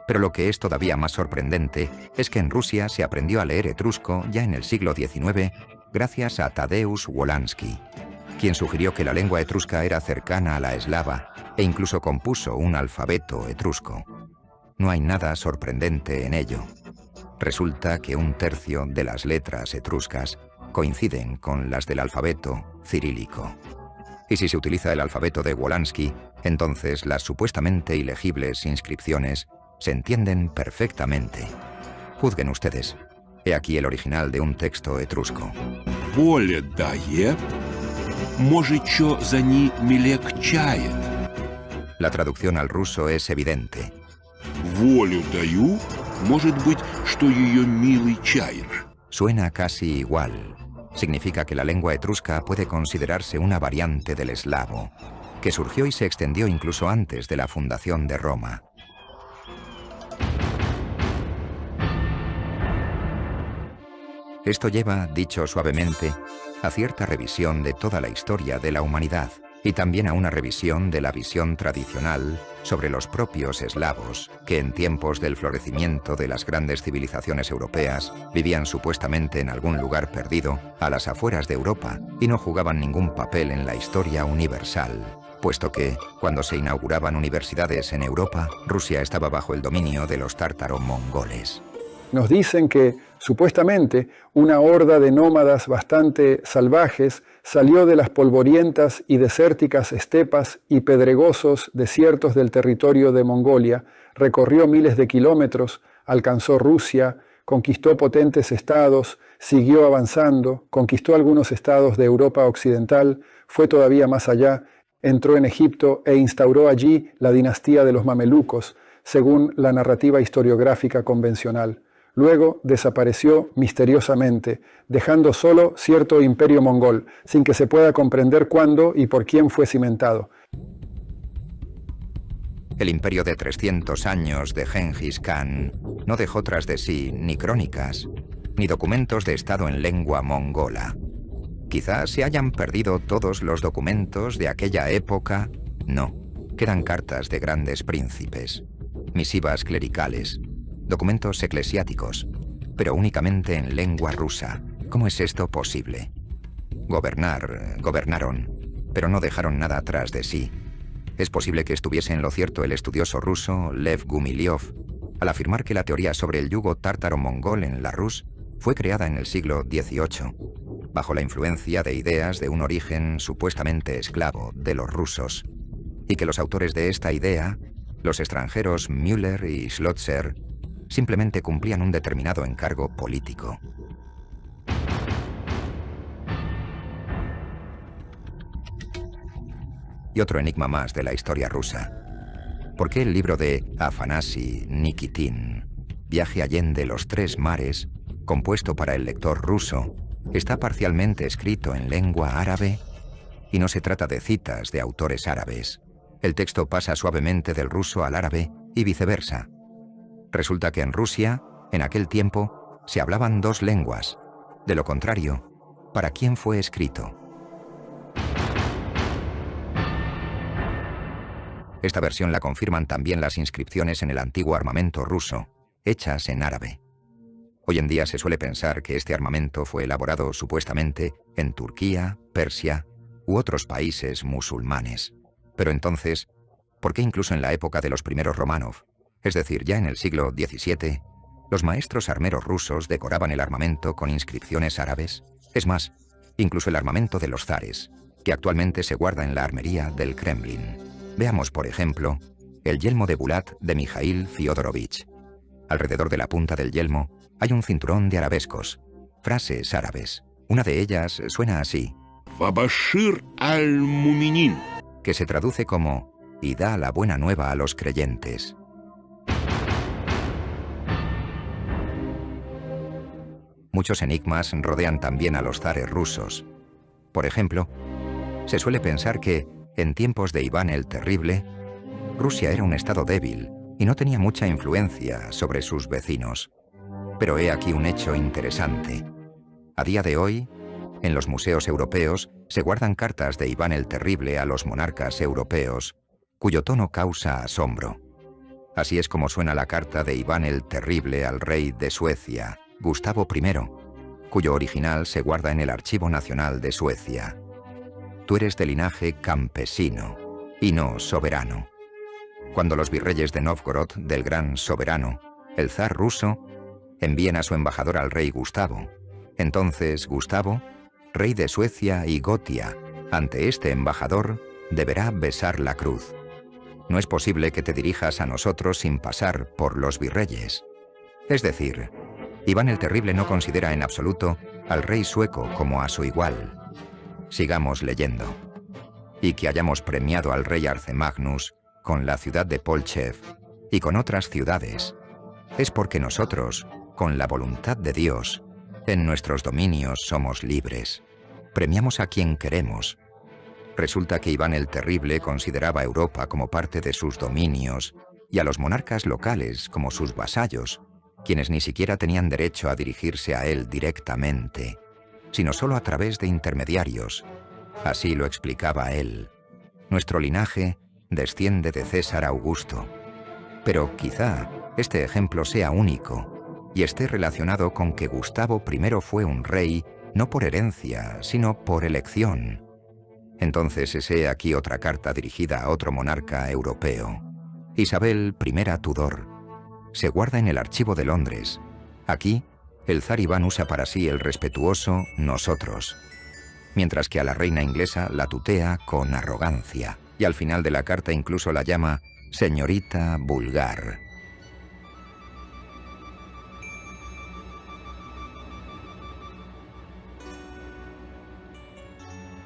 Pero lo que es todavía más sorprendente es que en Rusia se aprendió a leer etrusco ya en el siglo XIX gracias a Tadeusz Wolanski, quien sugirió que la lengua etrusca era cercana a la eslava e incluso compuso un alfabeto etrusco. No hay nada sorprendente en ello. Resulta que 1/3 de las letras etruscas coinciden con las del alfabeto cirílico. Y si se utiliza el alfabeto de Wolanski, entonces las supuestamente ilegibles inscripciones se entienden perfectamente. Juzguen ustedes. He aquí el original de un texto etrusco. Воля дає, може, що за ні мілегчає. La traducción al ruso es evidente. Волю даю, может быть, что ее милый чаешь. Suena casi igual. Significa que la lengua etrusca puede considerarse una variante del eslavo, que surgió y se extendió incluso antes de la fundación de Roma. Esto lleva, dicho suavemente, a cierta revisión de toda la historia de la humanidad y también a una revisión de la visión tradicional sobre los propios eslavos, que en tiempos del florecimiento de las grandes civilizaciones europeas vivían supuestamente en algún lugar perdido a las afueras de Europa y no jugaban ningún papel en la historia universal, puesto que, cuando se inauguraban universidades en Europa, Rusia estaba bajo el dominio de los tártaro-mongoles. Nos dicen que, supuestamente, una horda de nómadas bastante salvajes salió de las polvorientas y desérticas estepas y pedregosos desiertos del territorio de Mongolia, recorrió miles de kilómetros, alcanzó Rusia, conquistó potentes estados, siguió avanzando, conquistó algunos estados de Europa occidental, fue todavía más allá, entró en Egipto e instauró allí la dinastía de los mamelucos, según la narrativa historiográfica convencional. Luego desapareció misteriosamente, dejando solo cierto imperio mongol, sin que se pueda comprender cuándo y por quién fue cimentado. El imperio de 300 años de Gengis Khan no dejó tras de sí ni crónicas, ni documentos de estado en lengua mongola. Quizás se hayan perdido todos los documentos de aquella época. No, quedan cartas de grandes príncipes, misivas clericales, documentos eclesiásticos, pero únicamente en lengua rusa. ¿Cómo es esto posible? Gobernaron, pero no dejaron nada atrás de sí. Es posible que estuviese en lo cierto el estudioso ruso Lev Gumilyov al afirmar que la teoría sobre el yugo tártaro-mongol en la Rus fue creada en el siglo XVIII, bajo la influencia de ideas de un origen supuestamente esclavo de los rusos, y que los autores de esta idea, los extranjeros Müller y Schlosser, simplemente cumplían un determinado encargo político. Y otro enigma más de la historia rusa. ¿Por qué el libro de Afanasi Nikitin, Viaje allende los 3 mares, compuesto para el lector ruso, está parcialmente escrito en lengua árabe? y no se trata de citas de autores árabes. El texto pasa suavemente del ruso al árabe y viceversa. Resulta que en Rusia, en aquel tiempo, se hablaban dos lenguas. De lo contrario, ¿para quién fue escrito? Esta versión la confirman también las inscripciones en el antiguo armamento ruso, hechas en árabe. Hoy en día se suele pensar que este armamento fue elaborado supuestamente en Turquía, Persia u otros países musulmanes. Pero entonces, ¿por qué incluso en la época de los primeros Románov, es decir, ya en el siglo XVII, los maestros armeros rusos decoraban el armamento con inscripciones árabes? Es más, incluso el armamento de los zares, que actualmente se guarda en la armería del Kremlin. Veamos, por ejemplo, el yelmo de Bulat de Mikhail Fyodorovich. Alrededor de la punta del yelmo hay un cinturón de arabescos, frases árabes. Una de ellas suena así: Fabashir al-Muminin, que se traduce como «y da la buena nueva a los creyentes». Muchos enigmas rodean también a los zares rusos. Por ejemplo, se suele pensar que, en tiempos de Iván el Terrible, Rusia era un estado débil y no tenía mucha influencia sobre sus vecinos. Pero he aquí un hecho interesante. A día de hoy, en los museos europeos se guardan cartas de Iván el Terrible a los monarcas europeos, cuyo tono causa asombro. Así es como suena la carta de Iván el Terrible al rey de Suecia, Gustavo I, cuyo original se guarda en el Archivo Nacional de Suecia. Tú eres de linaje campesino y no soberano. Cuando los virreyes de Nóvgorod del gran soberano, el zar ruso, envían a su embajador al rey Gustavo, entonces Gustavo, rey de Suecia y Gotia, ante este embajador deberá besar la cruz. No es posible que te dirijas a nosotros sin pasar por los virreyes. Es decir, Iván el Terrible no considera en absoluto al rey sueco como a su igual. Sigamos leyendo. Y que hayamos premiado al rey Arcemagnus con la ciudad de Polchev y con otras ciudades, es porque nosotros, con la voluntad de Dios, en nuestros dominios somos libres. Premiamos a quien queremos. Resulta que Iván el Terrible consideraba a Europa como parte de sus dominios y a los monarcas locales como sus vasallos, quienes ni siquiera tenían derecho a dirigirse a él directamente, sino solo a través de intermediarios. Así lo explicaba él. Nuestro linaje desciende de César Augusto. Pero quizá este ejemplo sea único y esté relacionado con que Gustavo I fue un rey no por herencia, sino por elección. Entonces es aquí otra carta dirigida a otro monarca europeo. Isabel I Tudor. Se guarda en el Archivo de Londres. Aquí, el zar Iván usa para sí el respetuoso nosotros, mientras que a la reina inglesa la tutea con arrogancia, y al final de la carta incluso la llama señorita vulgar.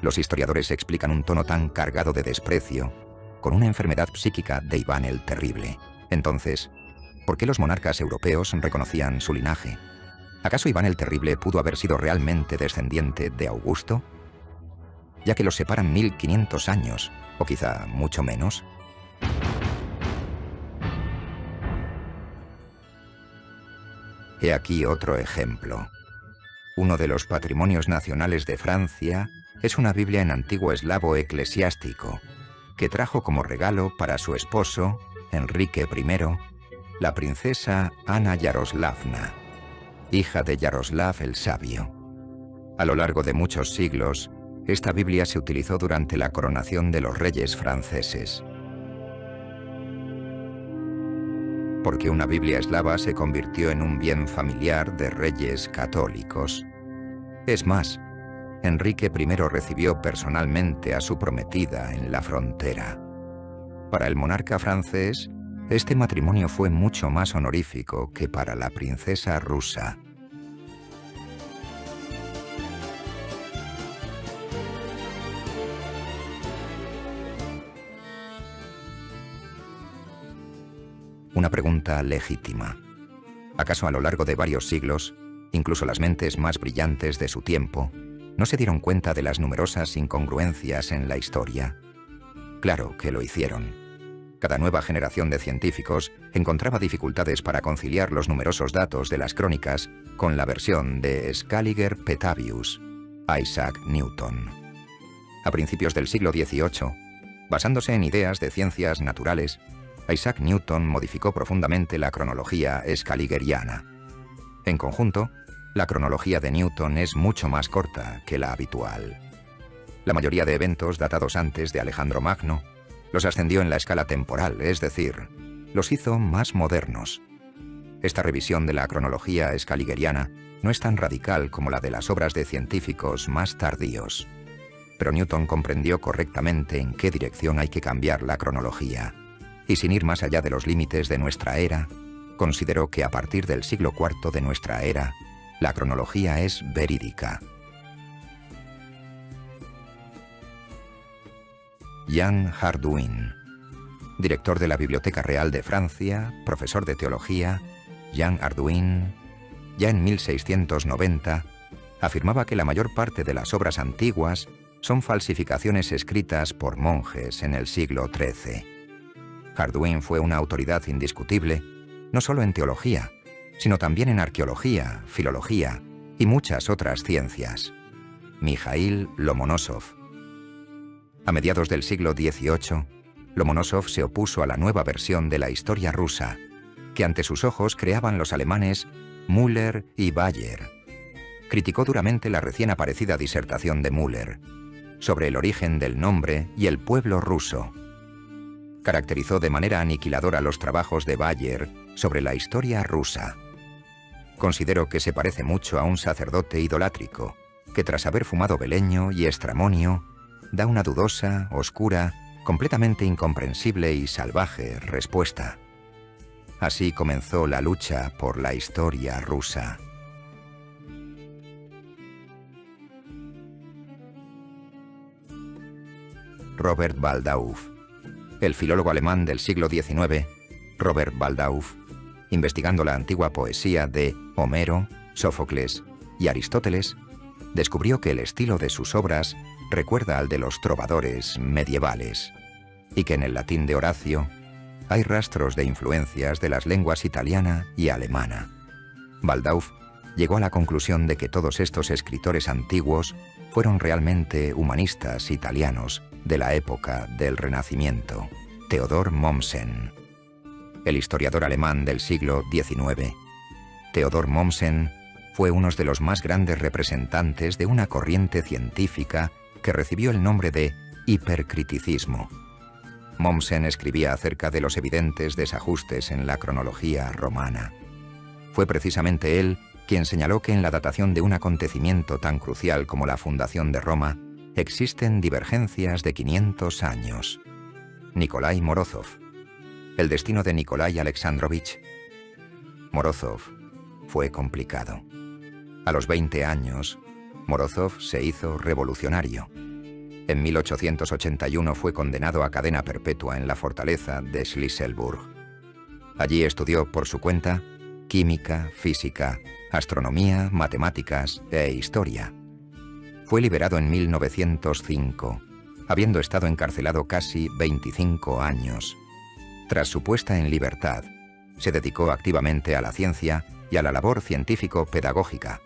Los historiadores explican un tono tan cargado de desprecio con una enfermedad psíquica de Iván el Terrible. Entonces, ¿por qué los monarcas europeos reconocían su linaje? ¿Acaso Iván el Terrible pudo haber sido realmente descendiente de Augusto? Ya que los separan 1500 años, o quizá mucho menos. He aquí otro ejemplo. Uno de los patrimonios nacionales de Francia es una Biblia en antiguo eslavo eclesiástico, que trajo como regalo para su esposo, Enrique I, la princesa Ana Yaroslavna, hija de Yaroslav el Sabio. A lo largo de muchos siglos, esta Biblia se utilizó durante la coronación de los reyes franceses. Porque una Biblia eslava se convirtió en un bien familiar de reyes católicos. Es más, Enrique I recibió personalmente a su prometida en la frontera. Para el monarca francés, este matrimonio fue mucho más honorífico que para la princesa rusa. Una pregunta legítima. ¿Acaso a lo largo de varios siglos, incluso las mentes más brillantes de su tiempo, ¿no se dieron cuenta de las numerosas incongruencias en la historia? Claro que lo hicieron. Cada nueva generación de científicos encontraba dificultades para conciliar los numerosos datos de las crónicas con la versión de Scaliger Petavius, Isaac Newton. A principios del siglo XVIII, basándose en ideas de ciencias naturales, Isaac Newton modificó profundamente la cronología scaligeriana. En conjunto, la cronología de Newton es mucho más corta que la habitual. La mayoría de eventos datados antes de Alejandro Magno los ascendió en la escala temporal, es decir, los hizo más modernos. Esta revisión de la cronología scaligeriana no es tan radical como la de las obras de científicos más tardíos. Pero Newton comprendió correctamente en qué dirección hay que cambiar la cronología, y sin ir más allá de los límites de nuestra era, consideró que a partir del siglo IV de nuestra era, la cronología es verídica. Jean Hardouin, director de la Biblioteca Real de Francia, profesor de teología, Jean Hardouin, ya en 1690, afirmaba que la mayor parte de las obras antiguas son falsificaciones escritas por monjes en el siglo XIII. Hardouin fue una autoridad indiscutible, no solo en teología, sino también en arqueología, filología y muchas otras ciencias. Mijaíl Lomonosov. A mediados del siglo XVIII, Lomonosov se opuso a la nueva versión de la historia rusa, que ante sus ojos creaban los alemanes Müller y Bayer. Criticó duramente la recién aparecida disertación de Müller sobre el origen del nombre y el pueblo ruso. Caracterizó de manera aniquiladora los trabajos de Bayer sobre la historia rusa. Considero que se parece mucho a un sacerdote idolátrico, que tras haber fumado beleño y estramonio, da una dudosa, oscura, completamente incomprensible y salvaje respuesta. Así comenzó la lucha por la historia rusa. Robert Baldauf. El filólogo alemán del siglo XIX, Robert Baldauf, investigando la antigua poesía de Homero, Sófocles y Aristóteles, descubrió que el estilo de sus obras recuerda al de los trovadores medievales, y que en el latín de Horacio hay rastros de influencias de las lenguas italiana y alemana. Baldauf llegó a la conclusión de que todos estos escritores antiguos fueron realmente humanistas italianos de la época del Renacimiento. Theodor Mommsen. El historiador alemán del siglo XIX, Theodor Mommsen, fue uno de los más grandes representantes de una corriente científica que recibió el nombre de hipercriticismo. Mommsen escribía acerca de los evidentes desajustes en la cronología romana. Fue precisamente él quien señaló que en la datación de un acontecimiento tan crucial como la fundación de Roma existen divergencias de 500 años. Nikolai Morozov. El destino de Nikolai Alexandrovich. Morozov fue complicado. A los 20 años, Morozov se hizo revolucionario. En 1881 fue condenado a cadena perpetua en la fortaleza de Schlisselburg. Allí estudió por su cuenta química, física, astronomía, matemáticas e historia. Fue liberado en 1905, habiendo estado encarcelado casi 25 años. Tras su puesta en libertad, se dedicó activamente a la ciencia y a la labor científico-pedagógica,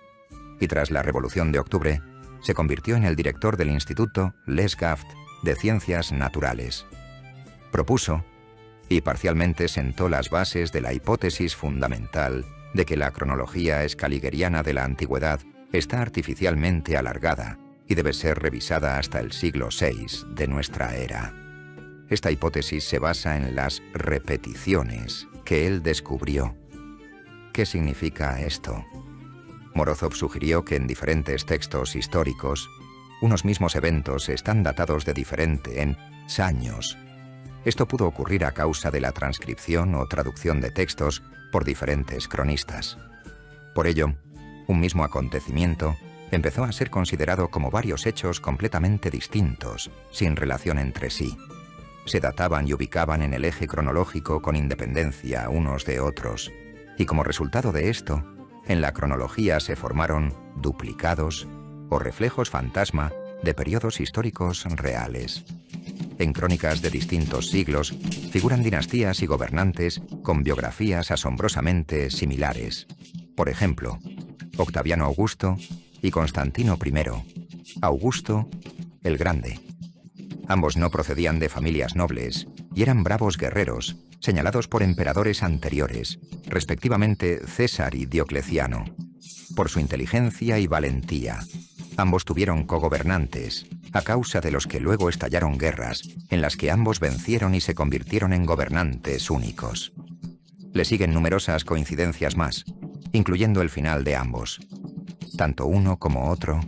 y tras la Revolución de Octubre, se convirtió en el director del Instituto Lesgaft de Ciencias Naturales. Propuso, y parcialmente sentó las bases de la hipótesis fundamental de que la cronología scaligeriana de la antigüedad está artificialmente alargada y debe ser revisada hasta el siglo VI de nuestra era. Esta hipótesis se basa en las repeticiones que él descubrió. ¿Qué significa esto? Morozov sugirió que en diferentes textos históricos, unos mismos eventos están datados de diferente en años. Esto pudo ocurrir a causa de la transcripción o traducción de textos por diferentes cronistas. Por ello, un mismo acontecimiento empezó a ser considerado como varios hechos completamente distintos, sin relación entre sí. Se databan y ubicaban en el eje cronológico con independencia unos de otros, y como resultado de esto, en la cronología se formaron duplicados, o reflejos fantasma de periodos históricos reales. En crónicas de distintos siglos figuran dinastías y gobernantes con biografías asombrosamente similares. Por ejemplo, Octaviano Augusto y Constantino I, Augusto el Grande. Ambos no procedían de familias nobles y eran bravos guerreros, señalados por emperadores anteriores, respectivamente César y Diocleciano, por su inteligencia y valentía. Ambos tuvieron cogobernantes, a causa de los que luego estallaron guerras, en las que ambos vencieron y se convirtieron en gobernantes únicos. Le siguen numerosas coincidencias más, incluyendo el final de ambos. Tanto uno como otro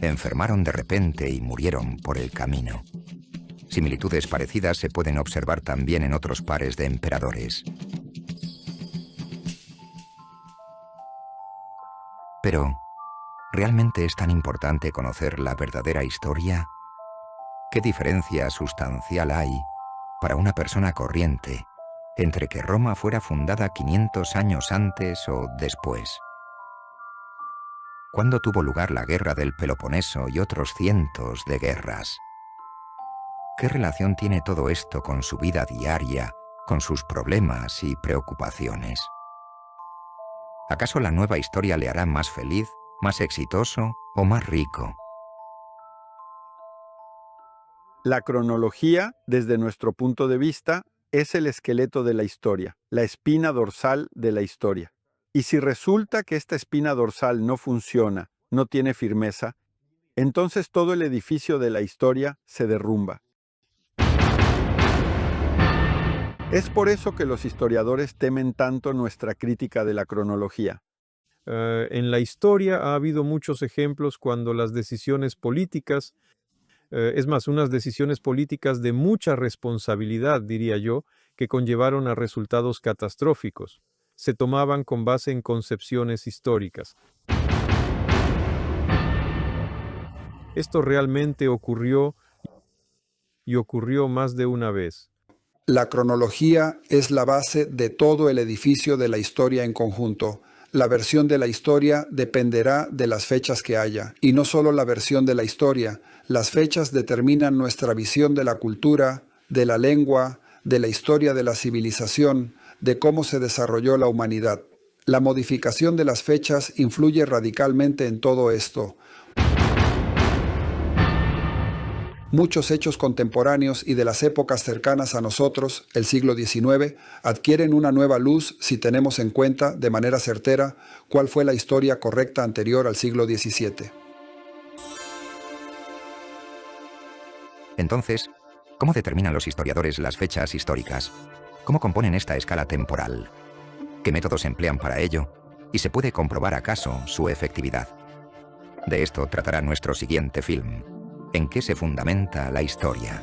enfermaron de repente y murieron por el camino. Similitudes parecidas se pueden observar también en otros pares de emperadores. Pero, ¿realmente es tan importante conocer la verdadera historia? ¿Qué diferencia sustancial hay para una persona corriente entre que Roma fuera fundada 500 años antes o después? ¿Cuándo tuvo lugar la guerra del Peloponeso y otros cientos de guerras? ¿Qué relación tiene todo esto con su vida diaria, con sus problemas y preocupaciones? ¿Acaso la nueva historia le hará más feliz, más exitoso o más rico? La cronología, desde nuestro punto de vista, es el esqueleto de la historia, la espina dorsal de la historia. Y si resulta que esta espina dorsal no funciona, no tiene firmeza, entonces todo el edificio de la historia se derrumba. Es por eso que los historiadores temen tanto nuestra crítica de la cronología. En la historia ha habido muchos ejemplos cuando las decisiones políticas, unas decisiones políticas de mucha responsabilidad, diría yo, que conllevaron a resultados catastróficos, se tomaban con base en concepciones históricas. Esto realmente ocurrió y ocurrió más de una vez. La cronología es la base de todo el edificio de la historia en conjunto. La versión de la historia dependerá de las fechas que haya. Y no solo la versión de la historia. Las fechas determinan nuestra visión de la cultura, de la lengua, de la historia de la civilización, de cómo se desarrolló la humanidad. La modificación de las fechas influye radicalmente en todo esto. Muchos hechos contemporáneos y de las épocas cercanas a nosotros, el siglo XIX, adquieren una nueva luz si tenemos en cuenta, de manera certera, cuál fue la historia correcta anterior al siglo XVII. Entonces, ¿cómo determinan los historiadores las fechas históricas? ¿Cómo componen esta escala temporal? ¿Qué métodos emplean para ello? ¿Y se puede comprobar acaso su efectividad? De esto tratará nuestro siguiente film. ¿En qué se fundamenta la historia?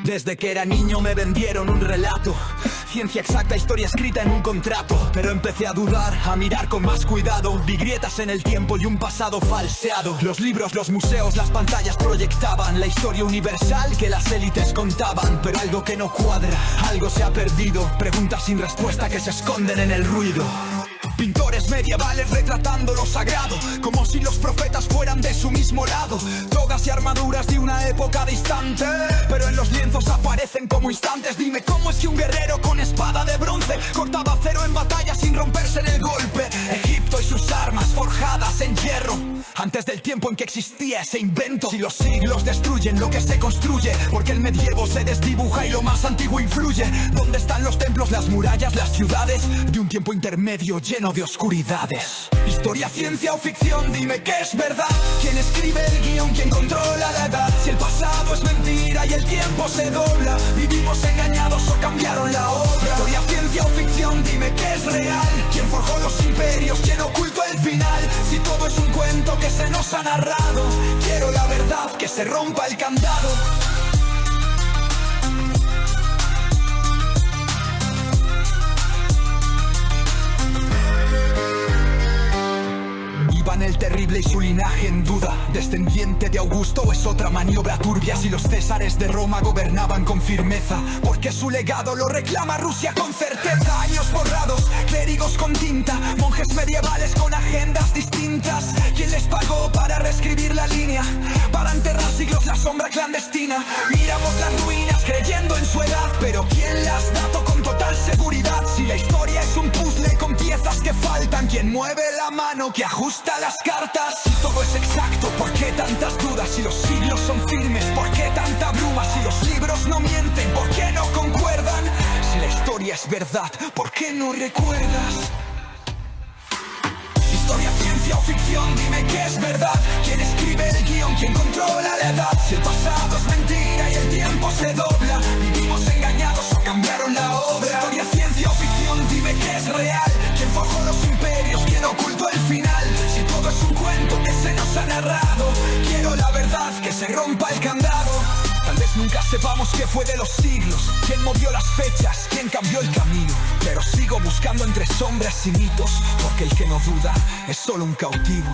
Desde que era niño me vendieron un relato, ciencia exacta, historia escrita en un contrato. Pero empecé a dudar, a mirar con más cuidado. Vi grietas en el tiempo y un pasado falseado. Los libros, los museos, las pantallas proyectaban la historia universal que las élites contaban. Pero algo que no cuadra, algo se ha perdido. Preguntas sin respuesta que se esconden en el ruido. Pintores medievales retratando lo sagrado, como si los profetas fueran de su mismo lado. Togas y armaduras de una época distante, pero en los lienzos aparecen como instantes. Dime cómo es que un guerrero con espada de bronce cortaba acero en batalla sin romperse en el golpe. Egipto y sus armas forjadas en hierro, antes del tiempo en que existía ese invento. Si los siglos destruyen lo que se construye, porque el medievo se desdibuja y lo más antiguo influye. ¿Dónde están los templos, las murallas, las ciudades de un tiempo intermedio lleno de oscuridades? Historia, ciencia o ficción, dime qué es verdad. ¿Quién escribe el guión? ¿Quién controla la edad? Si el pasado es mentira y el tiempo se dobla, ¿vivimos engañados o cambiaron la obra? Historia, ciencia o ficción, dime qué es real. ¿Quién forjó los imperios? ¿Quién ocultó el final? Si todo es un cuento que se nos ha narrado, quiero la verdad, que se rompa el candado. Iván el Terrible y su linaje en duda, descendiente muerte de Augusto es otra maniobra turbia. Si los césares de Roma gobernaban con firmeza, porque su legado lo reclama Rusia con certeza. Años borrados, clérigos con tinta, monjes medievales con agendas distintas. ¿Quién les pagó para reescribir la línea? Para enterrar siglos la sombra clandestina. Miramos las ruinas creyendo en su edad, pero ¿quién las dató con total seguridad? Si la historia es un puzzle con piezas que faltan, ¿quién mueve la mano que ajusta las cartas? Si todo es exacto, ¿por qué tantas dudas? Si los siglos son firmes, ¿por qué tanta bruma? Si los libros no mienten, ¿por qué no concuerdan? Si la historia es verdad, ¿por qué no recuerdas? Historia, ciencia o ficción, dime qué es verdad. ¿Quién escribe el guión? ¿Quién controla la edad? Si el pasado es mentira y el tiempo se dobla, ¿vivimos engañados o cambiaron la obra? Historia, ciencia o ficción, dime qué es real. ¿Quién forjó los imperios? ¿Quién ocultó el final? Si todo es un cuento que se nos ha narrado, quiero la verdad, que se rompa el candado. Tal vez nunca sepamos qué fue de los siglos, quién movió las fechas, quién cambió el camino, pero sigo buscando entre sombras y mitos, porque el que no duda es solo un cautivo.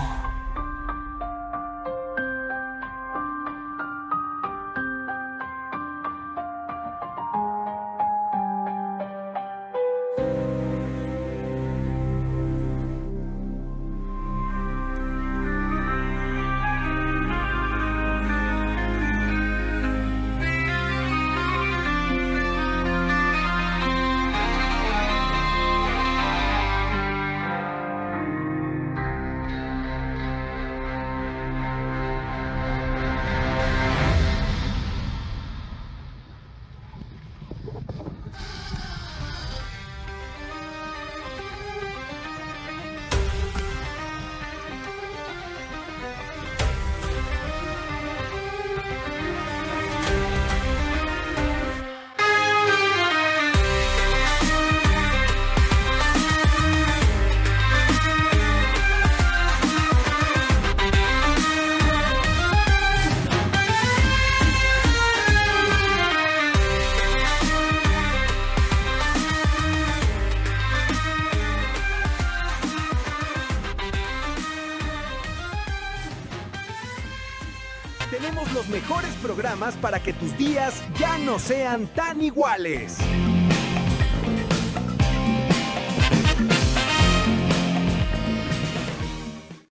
Tenemos los mejores programas para que tus días ya no sean tan iguales.